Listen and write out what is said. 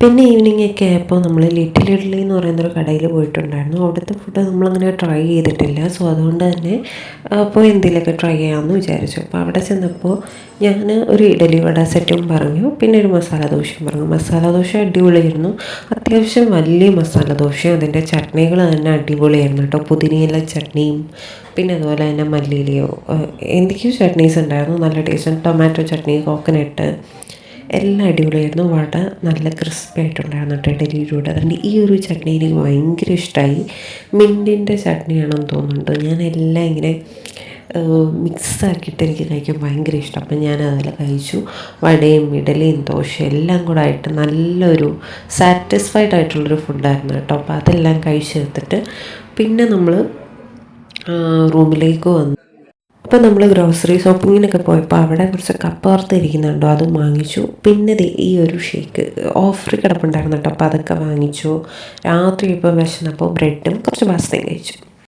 പിന്നെ ഈവനിങ് ഒക്കെ ആയപ്പോൾ നമ്മൾ ലിറ്റിൽ ഇഡ്ഡലി എന്ന് പറയുന്നൊരു കടയിൽ പോയിട്ടുണ്ടായിരുന്നു. അവിടുത്തെ ഫുഡ് നമ്മളങ്ങനെ ട്രൈ ചെയ്തിട്ടില്ല. സോ അതുകൊണ്ട് തന്നെ അപ്പോൾ എന്തെങ്കിലുമൊക്കെ ട്രൈ ചെയ്യാമെന്ന് വിചാരിച്ചു. അപ്പോൾ അവിടെ ചെന്നപ്പോൾ ഞാൻ ഒരു ഇഡലി വട സെറ്റും പറഞ്ഞു, പിന്നെ ഒരു മസാല ദോശയും പറഞ്ഞു. മസാല ദോശ അടിപൊളിയായിരുന്നു, അത്യാവശ്യം വലിയ മസാല ദോശയും അതിൻ്റെ ചട്നികൾ തന്നെ അടിപൊളിയായിരുന്നു കേട്ടോ. പുതിനയില ചട്നിയും പിന്നെ അതുപോലെ തന്നെ മല്ലിയിലയോ എന്തൊക്കെയോ ചട്നീസ് ഉണ്ടായിരുന്നു, നല്ല ടേസ്റ്റ്. ടൊമാറ്റോ ചട്നി, കോക്കനട്ട് എല്ലാം അടിപൊളിയായിരുന്നു. വട നല്ല ക്രിസ്പി ആയിട്ടുണ്ടായിരുന്നു കേട്ടോ ഇഡലിയിലൂടെ. അതുകൊണ്ട് ഈ ഒരു ചട്നി എനിക്ക് ഭയങ്കര ഇഷ്ടമായി. മിൻറ്റിൻ്റെ ചട്നിയാണെന്ന് തോന്നുന്നുണ്ട്. ഞാൻ എല്ലാം ഇങ്ങനെ മിക്സാക്കിയിട്ട് എനിക്ക് കഴിക്കാൻ ഭയങ്കര ഇഷ്ടം. അപ്പം ഞാൻ അതെല്ലാം കഴിച്ചു. വടയും ഇഡലിയും ദോശയും എല്ലാം കൂടെ ആയിട്ട് നല്ലൊരു സാറ്റിസ്ഫൈഡ് ആയിട്ടുള്ളൊരു ഫുഡായിരുന്നു കേട്ടോ. അപ്പോൾ അതെല്ലാം കഴിച്ചെടുത്തിട്ട് പിന്നെ നമ്മൾ റൂമിലേക്ക് വന്നു. അപ്പോൾ നമ്മൾ ഗ്രോസറി ഷോപ്പിങ്ങിനൊക്കെ പോയപ്പോൾ അവിടെ കുറച്ച് കപ്പ വറുത്തിരിക്കുന്നുണ്ടോ, അതും വാങ്ങിച്ചു. പിന്നെ ഈ ഒരു ഷേക്ക് ഓഫർ കിടപ്പുണ്ടായിരുന്നു കേട്ടോ, അപ്പോൾ അതൊക്കെ വാങ്ങിച്ചു. രാത്രി ഇപ്പോൾ വിശന്നപ്പോൾ ബ്രെഡും കുറച്ച് പാസ്തയും കഴിച്ചു.